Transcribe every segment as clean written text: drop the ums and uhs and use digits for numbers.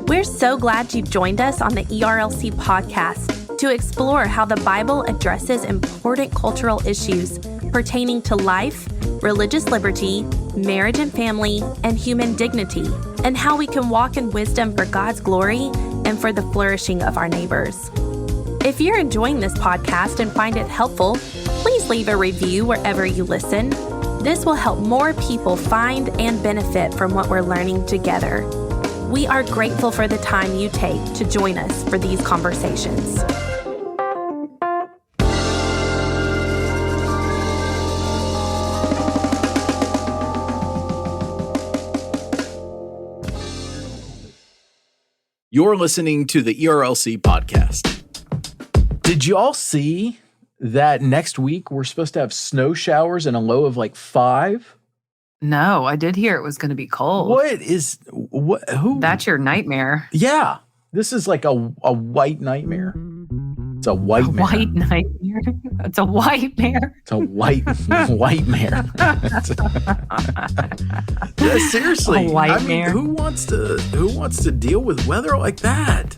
We're so glad you've joined us on the ERLC podcast to explore how the Bible addresses important cultural issues pertaining to life, religious liberty, marriage and family, and human dignity, and how we can walk in wisdom for God's glory and for the flourishing of our neighbors. If you're enjoying this podcast and find it helpful, please leave a review wherever you listen. This will help more people find and benefit from what we're learning together. We are grateful for the time you take to join us for these conversations. You're listening to the ERLC podcast. Did you all see that next week we're supposed to have snow showers and a low of like 5? No, I did hear it was going to be cold. Who? That's your nightmare. Yeah. This is like a white nightmare. It's a white mare. White nightmare. It's a white mare. It's a white mare. Yeah, seriously. A white mare. Who wants to deal with weather like that?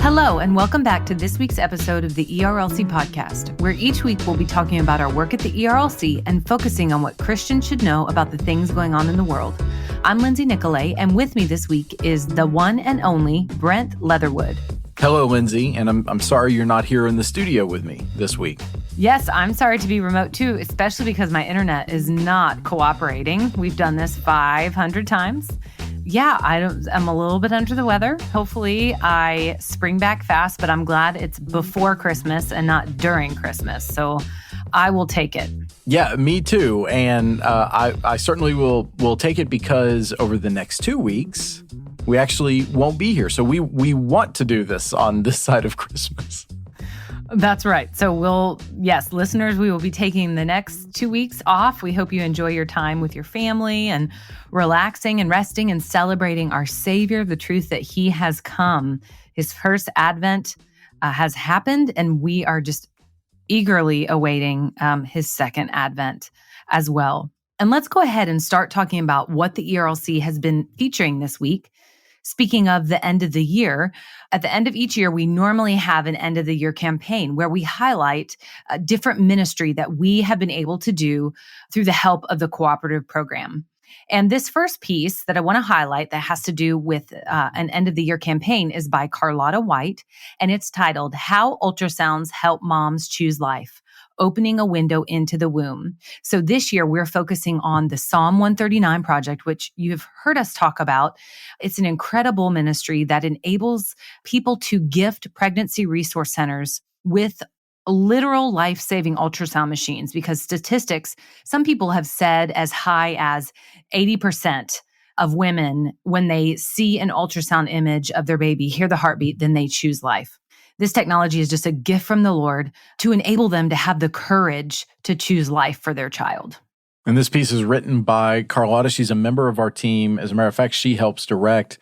Hello, and welcome back to this week's episode of the ERLC podcast, where each week we'll be talking about our work at the ERLC and focusing on what Christians should know about the things going on in the world. I'm Lindsay Nicolay, and with me this week is the one and only Brent Leatherwood. Hello, Lindsay, and I'm sorry you're not here in the studio with me this week. Yes, I'm sorry to be remote too, especially because my internet is not cooperating. We've done this 500 times. Yeah, I'm a little bit under the weather. Hopefully I spring back fast, but I'm glad it's before Christmas and not during Christmas. So I will take it. Yeah, me too. And I certainly will take it because over the next 2 weeks, we actually won't be here. So we want to do this on this side of Christmas. That's right. So listeners, we will be taking the next 2 weeks off. We hope you enjoy your time with your family and relaxing and resting and celebrating our Savior, the truth that He has come. His first advent has happened, and we are just eagerly awaiting His second advent as well. And let's go ahead and start talking about what the ERLC has been featuring this week. Speaking of the end of the year, at the end of each year, we normally have an end of the year campaign where we highlight a different ministry that we have been able to do through the help of the cooperative program. And this first piece that I want to highlight that has to do with an end of the year campaign is by Carlotta White, and it's titled, How Ultrasounds Help Moms Choose Life, Opening a Window into the Womb. So this year, we're focusing on the Psalm 139 project, which you've heard us talk about. It's an incredible ministry that enables people to gift pregnancy resource centers with literal life-saving ultrasound machines, because statistics, some people have said as high as 80% of women, when they see an ultrasound image of their baby, hear the heartbeat, then they choose life. This technology is just a gift from the Lord to enable them to have the courage to choose life for their child. And this piece is written by Carlotta. She's a member of our team. As a matter of fact, she helps direct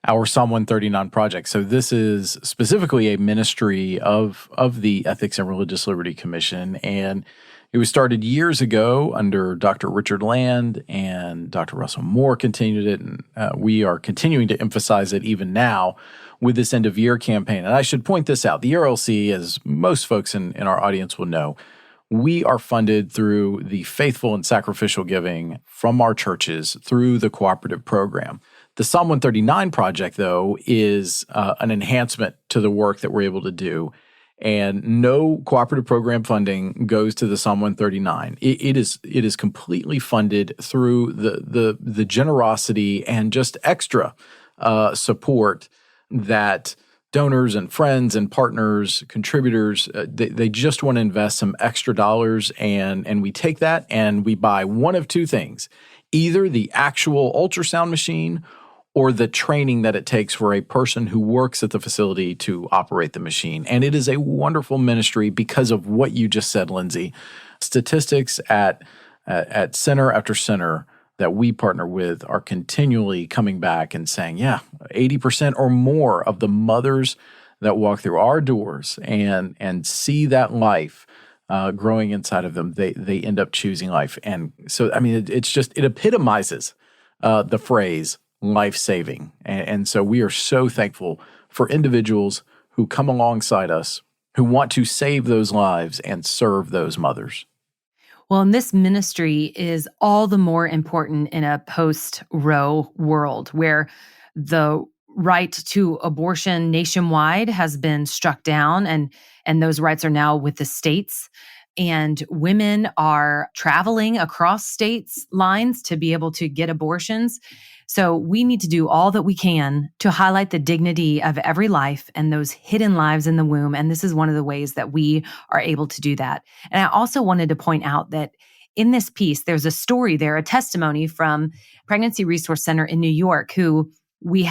our Psalm 139 project. So this is specifically a ministry of the Ethics and Religious Liberty Commission. And it was started years ago under Dr. Richard Land, and Dr. Russell Moore continued it. And we are continuing to emphasize it even now with this end-of-year campaign. And I should point this out. The ERLC, as most folks in our audience will know, we are funded through the faithful and sacrificial giving from our churches through the cooperative program. The Psalm 139 project, though, is an enhancement to the work that we're able to do. And no cooperative program funding goes to the Psalm 139. It is completely funded through the generosity and just extra support that donors and friends and partners, contributors, they just want to invest some extra dollars, and we take that and we buy one of two things: either the actual ultrasound machine or the training that it takes for a person who works at the facility to operate the machine. And it is a wonderful ministry because of what you just said, Lindsay. Statistics at center after center that we partner with are continually coming back and saying, 80% or more of the mothers that walk through our doors and see that life growing inside of them, they end up choosing life. And so, I mean, it epitomizes the phrase life-saving. And so we are so thankful for individuals who come alongside us, who want to save those lives and serve those mothers. Well, and this ministry is all the more important in a post-Roe world where the right to abortion nationwide has been struck down, and those rights are now with the states. And women are traveling across states lines to be able to get abortions. So we need to do all that we can to highlight the dignity of every life and those hidden lives in the womb. And this is one of the ways that we are able to do that. And I also wanted to point out that in this piece, there's a story there, a testimony from Pregnancy Resource Center in New York, who we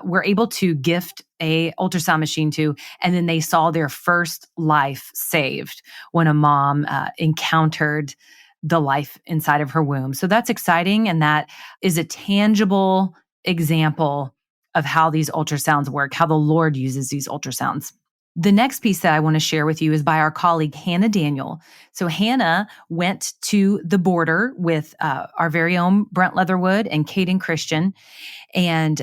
were able to gift a ultrasound machine to, and then they saw their first life saved when a mom encountered the life inside of her womb. So that's exciting, and that is a tangible example of how these ultrasounds work, how the Lord uses these ultrasounds. The next piece that I want to share with you is by our colleague, Hannah Daniel. So Hannah went to the border with our very own Brent Leatherwood and Caden Christian, and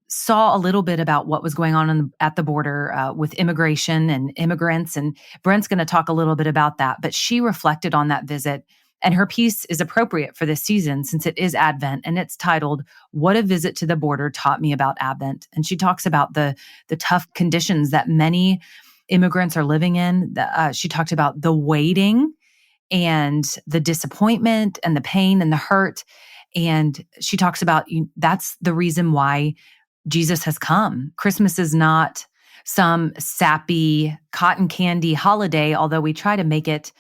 saw a little bit about what was going on at the border with immigration and immigrants. And Brent's going to talk a little bit about that, but she reflected on that visit. And her piece is appropriate for this season since it is Advent, and it's titled, "What a Visit to the Border Taught Me About Advent." And she talks about the tough conditions that many immigrants are living in. She talked about the waiting and the disappointment and the pain and the hurt. And she talks about that's the reason why Jesus has come. Christmas is not some sappy cotton candy holiday, although we try to make it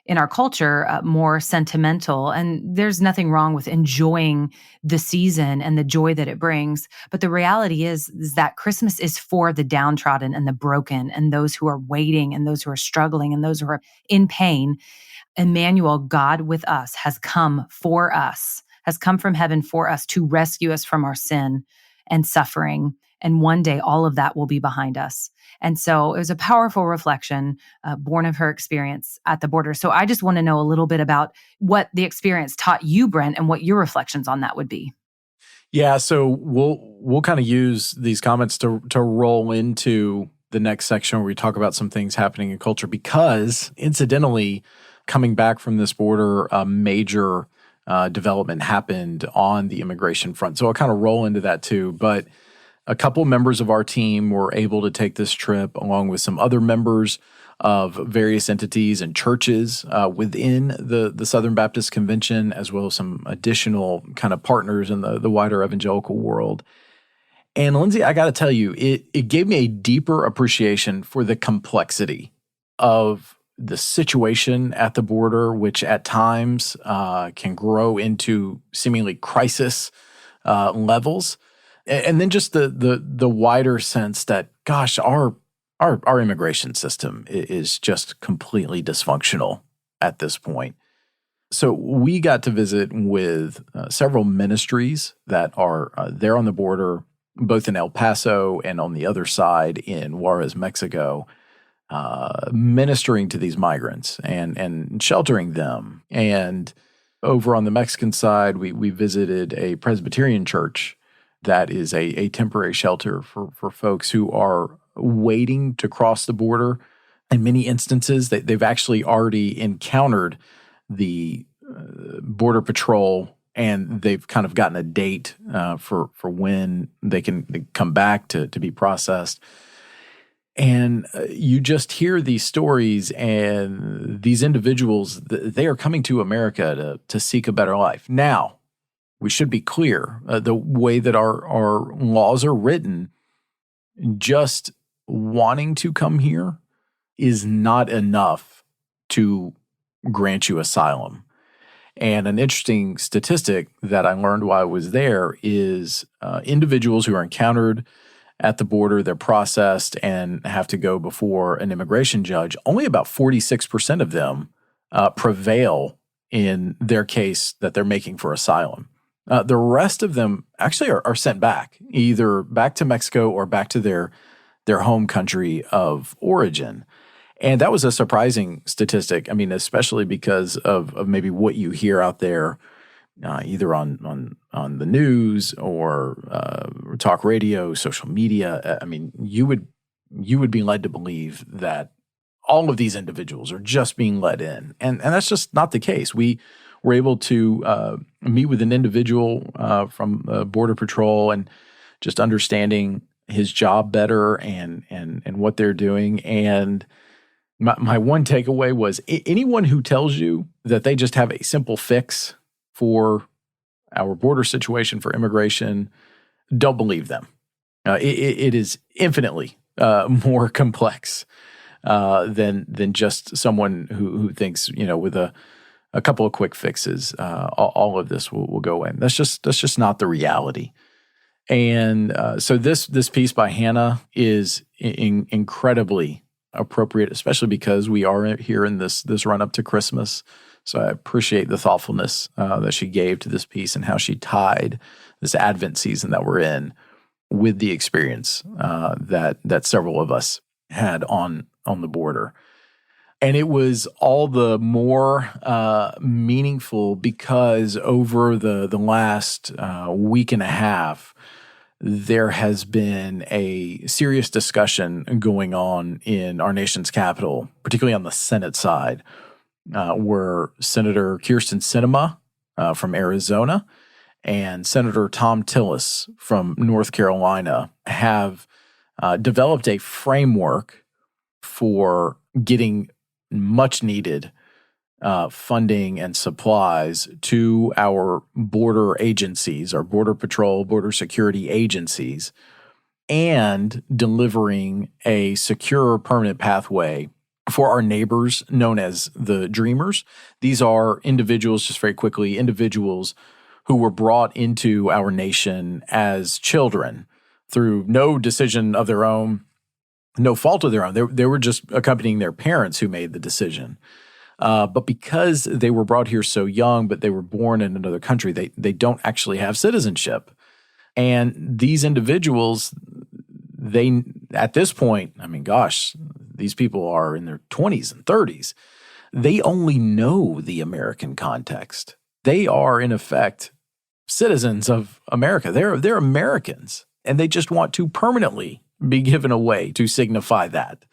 in our culture more sentimental. And there's nothing wrong with enjoying the season and the joy that it brings. But the reality is that Christmas is for the downtrodden and the broken and those who are waiting and those who are struggling and those who are in pain. Emmanuel, God with us, has come for us, has come from heaven for us to rescue us from our sin and suffering. And one day, all of that will be behind us. And so it was a powerful reflection born of her experience at the border. So I just want to know a little bit about what the experience taught you, Brent, and what your reflections on that would be. Yeah, so we'll kind of use these comments to roll into the next section where we talk about some things happening in culture, because incidentally, coming back from this border, a major development happened on the immigration front. So I'll kind of roll into that too. But a couple members of our team were able to take this trip along with some other members of various entities and churches within the Southern Baptist Convention, as well as some additional kind of partners in the wider evangelical world. And Lindsay, I got to tell you, it gave me a deeper appreciation for the complexity of the situation at the border, which at times can grow into seemingly crisis levels. And then just the wider sense that, gosh, our immigration system is just completely dysfunctional at this point. So we got to visit with several ministries that are there on the border, both in El Paso and on the other side in Juarez, Mexico, ministering to these migrants and sheltering them. And over on the Mexican side, we visited a Presbyterian church that is a temporary shelter for folks who are waiting to cross the border. In many instances, they've actually already encountered the Border Patrol, and they've kind of gotten a date for when they can come back to be processed. And you just hear these stories, and these individuals, they are coming to America to seek a better life. Now, we should be clear, the way that our laws are written, just wanting to come here is not enough to grant you asylum. And an interesting statistic that I learned while I was there is individuals who are encountered at the border, they're processed and have to go before an immigration judge. Only about 46% of them prevail in their case that they're making for asylum. The rest of them actually are sent back, either back to Mexico or back to their home country of origin. And that was a surprising statistic. I mean, especially because of maybe what you hear out there, either on the news or talk radio, social media. I mean, you would be led to believe that all of these individuals are just being let in, and that's just not the case. We were able to meet with an individual from Border Patrol and just understanding his job better and what they're doing. And my one takeaway was anyone who tells you that they just have a simple fix for our border situation, for immigration, don't believe them. It is infinitely more complex than just someone who thinks, with a couple of quick fixes, all of this will go away. That's just not the reality. And so this piece by Hannah is incredibly appropriate, especially because we are here in this run up to Christmas. So I appreciate the thoughtfulness that she gave to this piece and how she tied this Advent season that we're in with the experience that several of us had on the border. And it was all the more meaningful because over the last week and a half, there has been a serious discussion going on in our nation's capital, particularly on the Senate side, where Senator Kyrsten Sinema from Arizona and Senator Thom Tillis from North Carolina have developed a framework for getting much needed funding and supplies to our border agencies, our Border Patrol, border security agencies, and delivering a secure permanent pathway for our neighbors known as the Dreamers. These are individuals, just very quickly, individuals who were brought into our nation as children through no decision of their own, no fault of their own. They were just accompanying their parents who made the decision. But because they were brought here so young, but they were born in another country, they don't actually have citizenship. And these individuals, they, at this point, I mean, gosh, these people are in their 20s and 30s. They only know the American context. They are, in effect, citizens of America. They're Americans, and they just want to permanently be given away to signify that,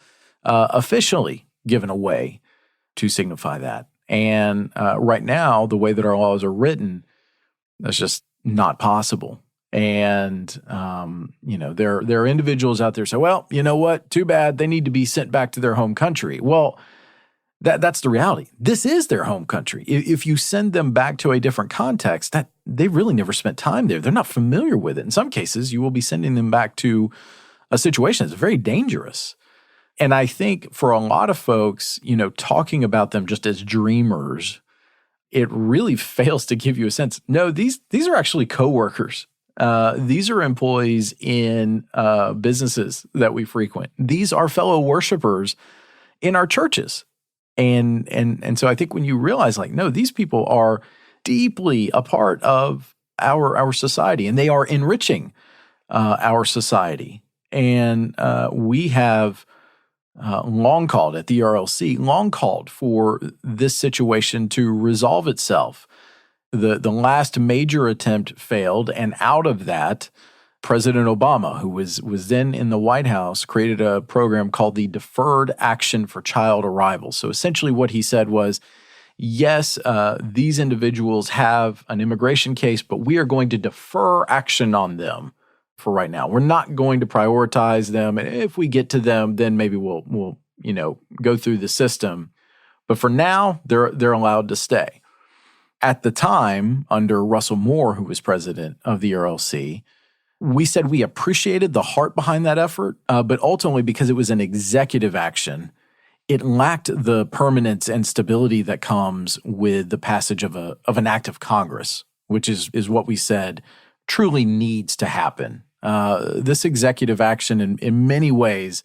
officially given away to signify that. And right now, the way that our laws are written, that's just not possible. And, there are individuals out there who say, well, you know what? Too bad. They need to be sent back to their home country. Well, that's the reality. This is their home country. If you send them back to a different context, that they really never spent time there. They're not familiar with it. In some cases, you will be sending them back to a situation that's very dangerous. And I think for a lot of folks, talking about them just as dreamers, it really fails to give you a sense. No, these are actually coworkers. These are employees in businesses that we frequent. These are fellow worshipers in our churches. And so I think when you realize, no, these people are deeply a part of our society, and they are enriching our society. And we have long called at the ERLC, for this situation to resolve itself. The last major attempt failed, and out of that, President Obama, who was then in the White House, created a program called the Deferred Action for Child Arrivals. So essentially what he said was, yes, these individuals have an immigration case, but we are going to defer action on them for right now. We're not going to prioritize them. And if we get to them, then maybe we'll go through the system. But for now, they're allowed to stay. At the time, under Russell Moore, who was president of the ERLC, we said we appreciated the heart behind that effort, but ultimately because it was an executive action, it lacked the permanence and stability that comes with the passage of an act of Congress, which is what we said truly needs to happen. This executive action, in many ways,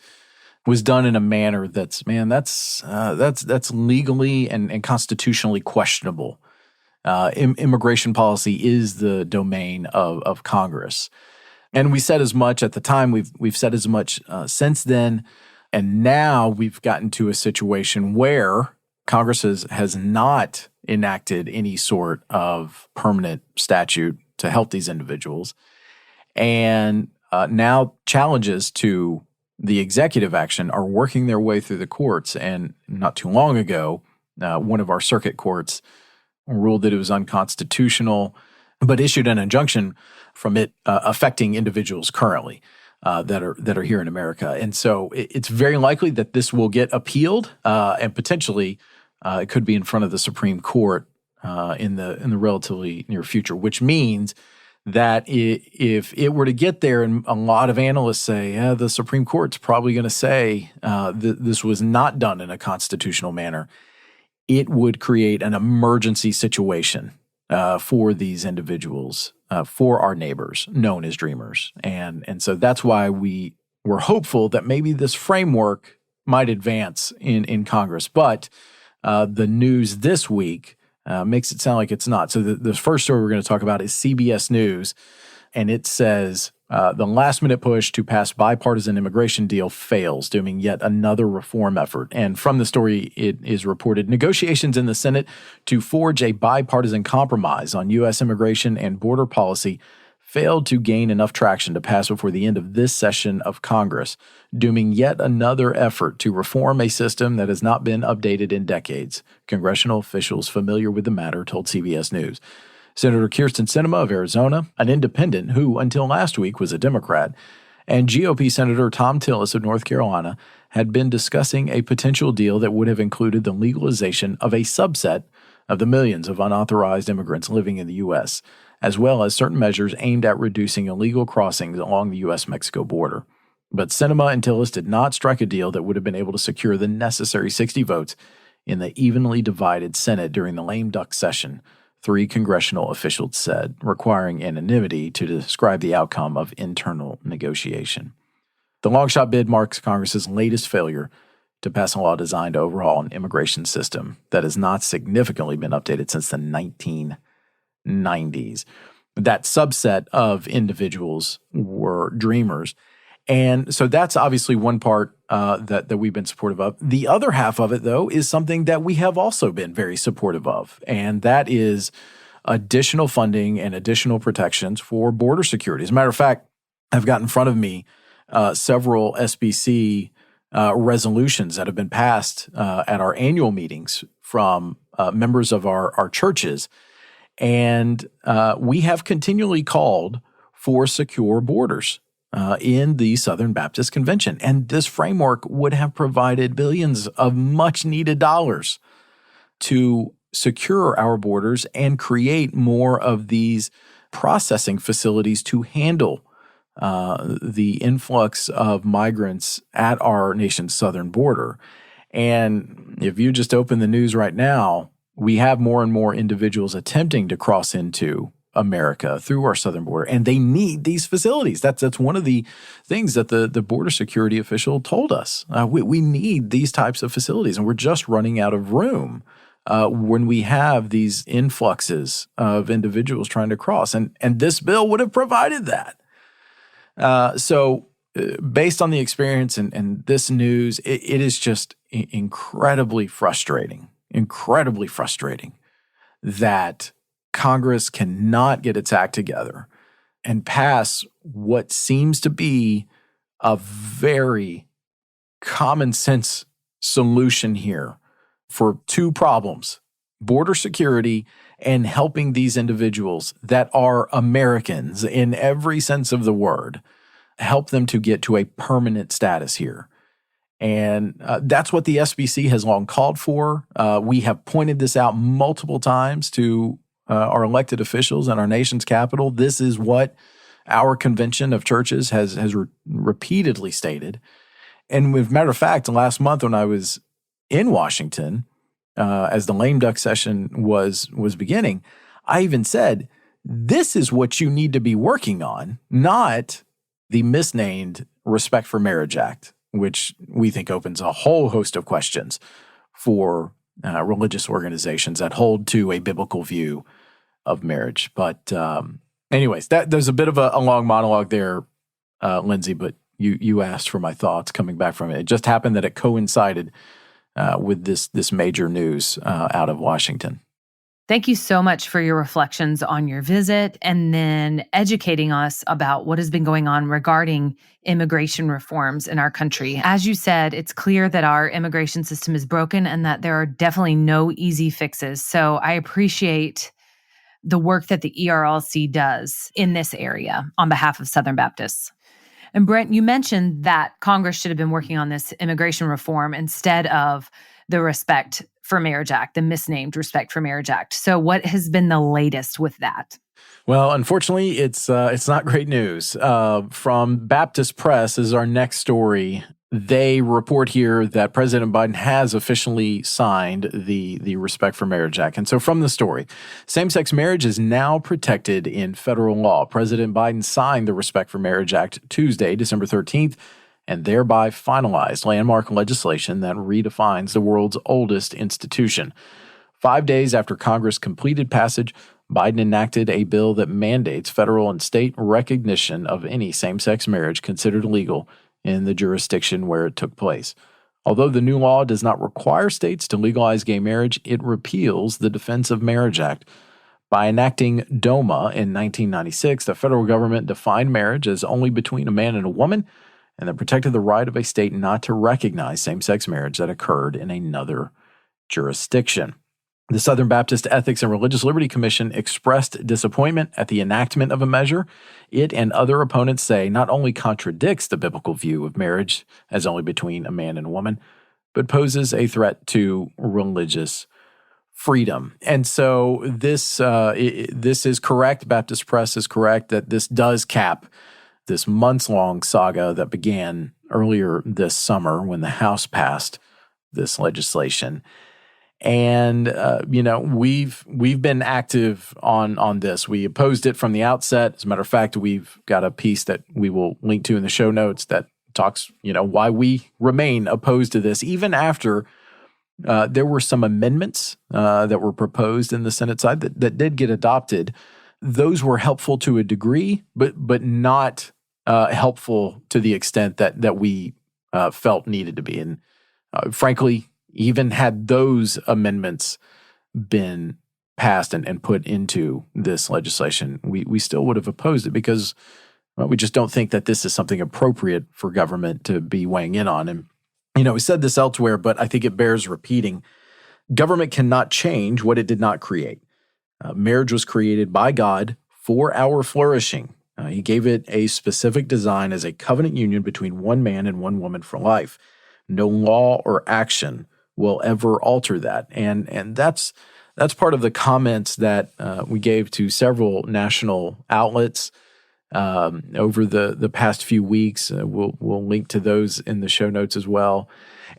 was done in a manner that's legally and constitutionally questionable. Immigration policy is the domain of Congress. And we said as much at the time. We've said as much since then. And now we've gotten to a situation where Congress has not enacted any sort of permanent statute to help these individuals. And now challenges to the executive action are working their way through the courts. And not too long ago, one of our circuit courts ruled that it was unconstitutional, but issued an injunction from it affecting individuals currently that are here in America. And so it's very likely that this will get appealed, and potentially it could be in front of the Supreme Court in the relatively near future, which means that if it were to get there, and a lot of analysts say, the Supreme Court's probably going to say this was not done in a constitutional manner, it would create an emergency situation for these individuals, for our neighbors known as dreamers. And so that's why we were hopeful that maybe this framework might advance in Congress. But the news this week makes it sound like it's not. So the first story we're going to talk about is CBS News, and it says the last-minute push to pass bipartisan immigration deal fails, dooming yet another reform effort. And from the story, it is reported negotiations in the Senate to forge a bipartisan compromise on U.S. immigration and border policy failed to gain enough traction to pass before the end of this session of Congress, dooming yet another effort to reform a system that has not been updated in decades, congressional officials familiar with the matter told CBS News. Senator Kyrsten Sinema of Arizona, an independent who until last week was a Democrat, and GOP Senator Tom Tillis of North Carolina had been discussing a potential deal that would have included the legalization of a subset of the millions of unauthorized immigrants living in the U.S., as well as certain measures aimed at reducing illegal crossings along the U.S.-Mexico border. But Sinema and Tillis did not strike a deal that would have been able to secure the necessary 60 votes in the evenly divided Senate during the lame duck session, 3 congressional officials said, requiring anonymity to describe the outcome of internal negotiation. The long-shot bid marks Congress's latest failure to pass a law designed to overhaul an immigration system that has not significantly been updated since the 1990s. That subset of individuals were dreamers. And so that's obviously one part that we've been supportive of. The other half of it, though, is something that we have also been very supportive of, and that is additional funding and additional protections for border security. As a matter of fact, I've got in front of me several SBC resolutions that have been passed at our annual meetings from members of our churches. And we have continually called for secure borders in the Southern Baptist Convention. And this framework would have provided billions of much-needed dollars to secure our borders and create more of these processing facilities to handle the influx of migrants at our nation's southern border. And if you just open the news right now, we have more and more individuals attempting to cross into America through our southern border, and they need these facilities. That's one of the things that the border security official told us. We need these types of facilities, and we're just running out of room when we have these influxes of individuals trying to cross, and this bill would have provided that. So based on the experience and this news, it is just incredibly frustrating that Congress cannot get its act together and pass what seems to be a very common sense solution here for 2 problems: border security and helping these individuals that are Americans in every sense of the word, help them to get to a permanent status here. And that's what the SBC has long called for. We have pointed this out multiple times to our elected officials in our nation's capital. This is what our convention of churches has repeatedly stated. And as a matter of fact, last month when I was in Washington, as the lame duck session was beginning, I even said, this is what you need to be working on, not the misnamed Respect for Marriage Act, which we think opens a whole host of questions for religious organizations that hold to a biblical view of marriage. But anyways, there's a bit of a long monologue there, Lindsay, but you asked for my thoughts coming back from it. It just happened that it coincided with this major news out of Washington. Thank you so much for your reflections on your visit and then educating us about what has been going on regarding immigration reforms in our country. As you said, it's clear that our immigration system is broken and that there are definitely no easy fixes. So I appreciate the work that the ERLC does in this area on behalf of Southern Baptists. And Brent, you mentioned that Congress should have been working on this immigration reform instead of the Respect for Marriage Act, the misnamed Respect for Marriage Act. So what has been the latest with that? Well, unfortunately, it's not great news. From Baptist Press is our next story. They report here that President Biden has officially signed the Respect for Marriage Act. And so from the story, same-sex marriage is now protected in federal law. President Biden signed the Respect for Marriage Act Tuesday, December 13th, and thereby finalized landmark legislation that redefines the world's oldest institution. 5 days after Congress completed passage, Biden enacted a bill that mandates federal and state recognition of any same-sex marriage considered legal in the jurisdiction where it took place. Although the new law does not require states to legalize gay marriage, it repeals the Defense of Marriage Act. By enacting DOMA in 1996, the federal government defined marriage as only between a man and a woman, and that protected the right of a state not to recognize same-sex marriage that occurred in another jurisdiction. The Southern Baptist Ethics and Religious Liberty Commission expressed disappointment at the enactment of a measure it and other opponents say not only contradicts the biblical view of marriage as only between a man and a woman, but poses a threat to religious freedom. And so this is correct. Baptist Press is correct that this does cap this months-long saga that began earlier this summer when the House passed this legislation. And we've been active on this. We opposed it from the outset. As a matter of fact, we've got a piece that we will link to in the show notes that talks, why we remain opposed to this, even after there were some amendments that were proposed in the Senate side that did get adopted. Those were helpful to a degree, but not helpful to the extent that we felt needed to be. And frankly, even had those amendments been passed and put into this legislation, we still would have opposed it because we just don't think that this is something appropriate for government to be weighing in on. And, we said this elsewhere, but I think it bears repeating. Government cannot change what it did not create. Marriage was created by God for our flourishing. He gave it a specific design as a covenant union between one man and one woman for life. No law or action will ever alter that. And that's part of the comments that we gave to several national outlets over the past few weeks. We'll link to those in the show notes as well.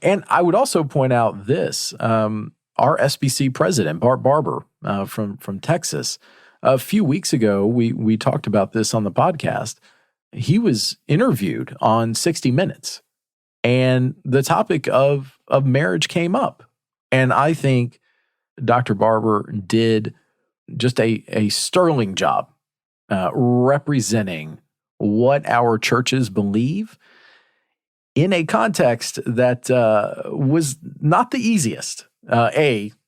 And I would also point out this, our SBC president, Bart Barber from Texas, a few weeks ago, we talked about this on the podcast. He was interviewed on 60 Minutes. And the topic of marriage came up. And I think Dr. Barber did just a sterling job representing what our churches believe in a context that was not the easiest.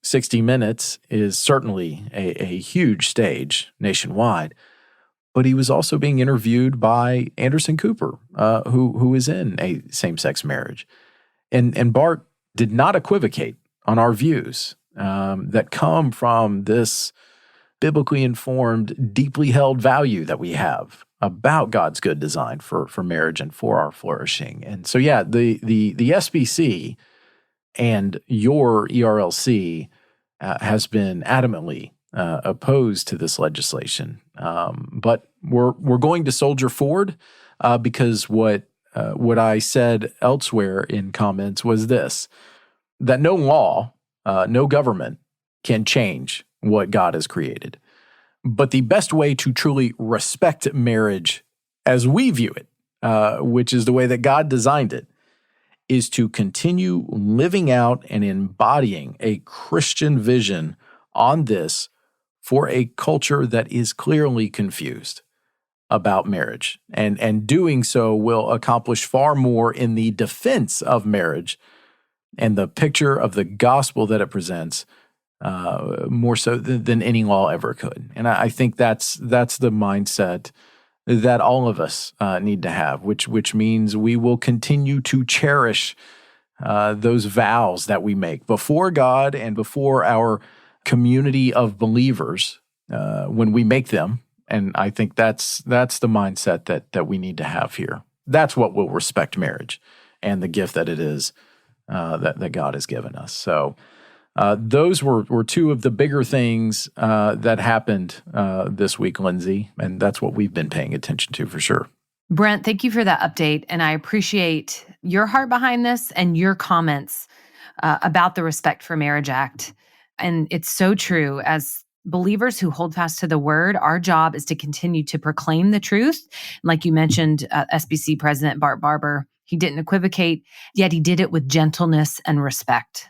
60 Minutes is certainly a huge stage nationwide. But he was also being interviewed by Anderson Cooper, who is in a same-sex marriage. And Bart did not equivocate on our views that come from this biblically informed, deeply held value that we have about God's good design for marriage and for our flourishing. And so, yeah, the SBC and your ERLC has been adamantly opposed to this legislation, but we're going to soldier forward because what I said elsewhere in comments was this: that no law, no government can change what God has created, but the best way to truly respect marriage as we view it, which is the way that God designed it, is to continue living out and embodying a Christian vision on this for a culture that is clearly confused. about marriage. And doing so will accomplish far more in the defense of marriage and the picture of the gospel that it presents, more so than any law ever could. And I think that's the mindset that all of us need to have, which means we will continue to cherish those vows that we make before God and before our community of believers when we make them. And I think that's the mindset that we need to have here. That's what will respect marriage and the gift that it is that God has given us. So those were two of the bigger things that happened this week, Lindsay, and that's what we've been paying attention to for sure. Brent, thank you for that update, and I appreciate your heart behind this and your comments about the Respect for Marriage Act. And it's so true. As believers who hold fast to the word, our job is to continue to proclaim the truth. Like you mentioned, SBC President Bart Barber, he didn't equivocate, yet he did it with gentleness and respect.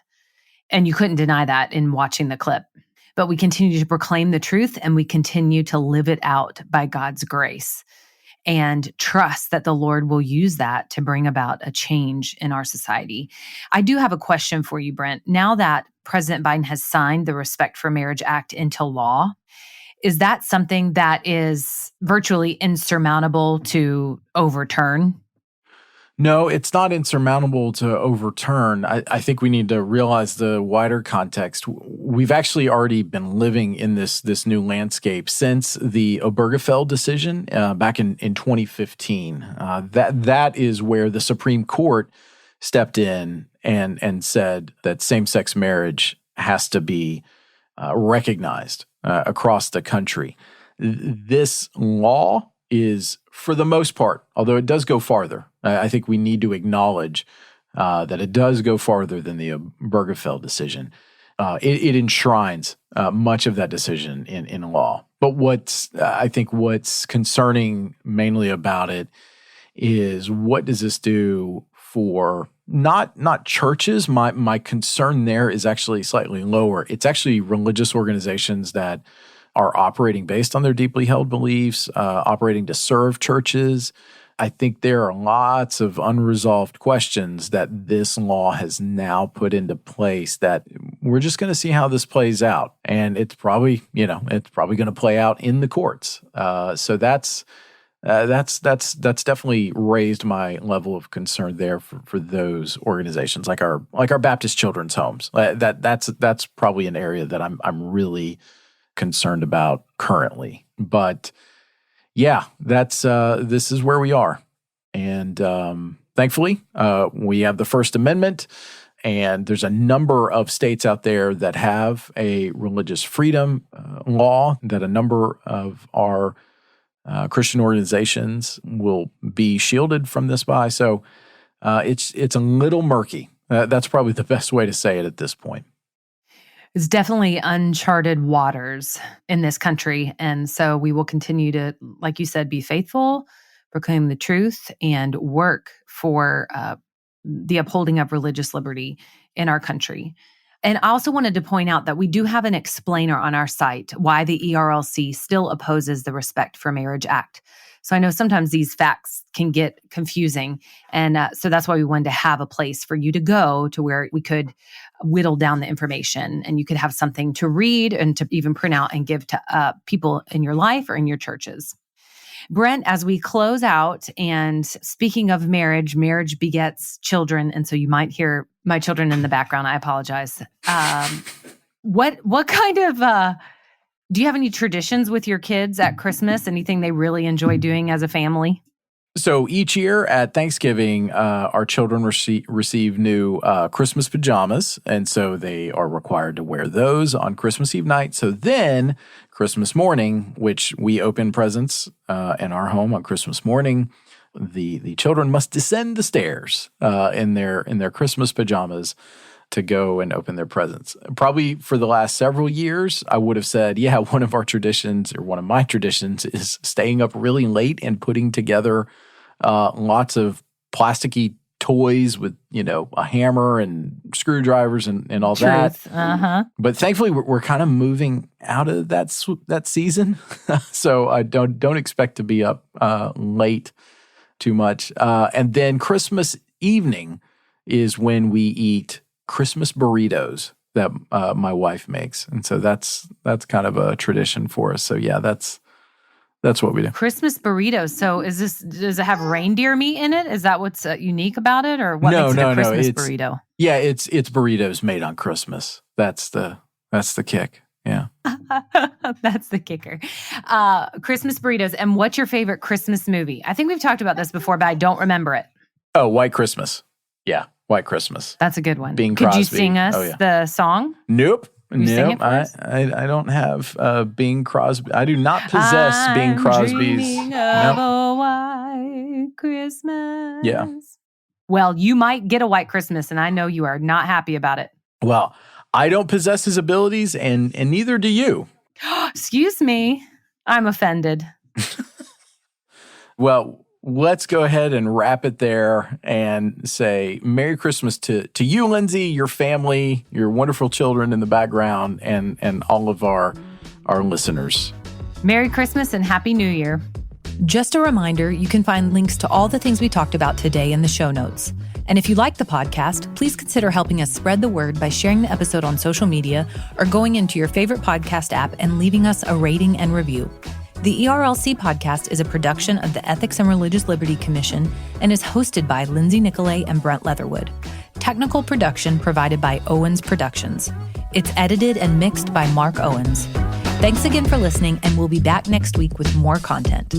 And you couldn't deny that in watching the clip. But we continue to proclaim the truth, and we continue to live it out by God's grace and trust that the Lord will use that to bring about a change in our society. I do have a question for you, Brent. Now that President Biden has signed the Respect for Marriage Act into law, is that something that is virtually insurmountable to overturn? No, it's not insurmountable to overturn. I think we need to realize the wider context. We've actually already been living in this new landscape since the Obergefell decision back in 2015. That is where the Supreme Court stepped in and said that same-sex marriage has to be recognized across the country. This law is, for the most part, although it does go farther, I think we need to acknowledge that it does go farther than the Obergefell decision. It enshrines much of that decision in law. But what's concerning mainly about it is, what does this do for not churches? My concern there is actually slightly lower. It's actually religious organizations that are operating based on their deeply held beliefs, operating to serve churches. I think there are lots of unresolved questions that this law has now put into place that we're just going to see how this plays out. And it's probably going to play out in the courts. So that's definitely raised my level of concern there for those organizations, like our Baptist Children's Homes. That's probably an area that I'm really concerned about currently. But yeah, this is where we are. And thankfully, we have the First Amendment, and there's a number of states out there that have a religious freedom law that a number of our Christian organizations will be shielded from this by. So it's a little murky. That's probably the best way to say it at this point. It's definitely uncharted waters in this country. And so we will continue to, like you said, be faithful, proclaim the truth, and work for the upholding of religious liberty in our country. And I also wanted to point out that we do have an explainer on our site why the ERLC still opposes the Respect for Marriage Act. So I know sometimes these facts can get confusing. And so that's why we wanted to have a place for you to go to where we could whittle down the information, and you could have something to read and to even print out and give to people in your life or in your churches. Brent, as we close out, and speaking of marriage begets children. And so you might hear my children in the background. I apologize. What kind of, do you have any traditions with your kids at Christmas? Anything they really enjoy doing as a family? So each year at Thanksgiving, our children receive new Christmas pajamas, and so they are required to wear those on Christmas Eve night. So then Christmas morning, which we open presents in our home on Christmas morning, the children must descend the stairs in their Christmas pajamas to go and open their presents. Probably for the last several years, I would have said, yeah, one of my traditions is staying up really late and putting together lots of plasticky toys with, a hammer and screwdrivers and all that. Uh-huh. But thankfully, we're kind of moving out of that season. So I don't expect to be up late too much. And then Christmas evening is when we eat Christmas burritos that my wife makes. And so that's kind of a tradition for us. So yeah, that's what we do. Christmas burritos. So does it have reindeer meat in it? Is that what's unique about it, or what makes it a Christmas burrito? Yeah, it's burritos made on Christmas. That's the kick. Yeah. That's the kicker. Christmas burritos. And what's your favorite Christmas movie? I think we've talked about this before, but I don't remember it. Oh, White Christmas. Yeah, White Christmas. That's a good one. Bing Could Crosby. you sing us the song? Nope. Sing it for us? I don't have Bing Crosby. I do not possess Bing Crosby's. Dreaming of a white Christmas. Yeah. Well, you might get a white Christmas, and I know you are not happy about it. Well, I don't possess his abilities, and neither do you. Excuse me. I'm offended. Well, let's go ahead and wrap it there and say Merry Christmas to you, Lindsay, your family, your wonderful children in the background, and all of our listeners. Merry Christmas and Happy New Year. Just a reminder, you can find links to all the things we talked about today in the show notes. And if you like the podcast, please consider helping us spread the word by sharing the episode on social media or going into your favorite podcast app and leaving us a rating and review. The ERLC podcast is a production of the Ethics and Religious Liberty Commission and is hosted by Lindsay Nicolay and Brent Leatherwood. Technical production provided by Owens Productions. It's edited and mixed by Mark Owens. Thanks again for listening, and we'll be back next week with more content.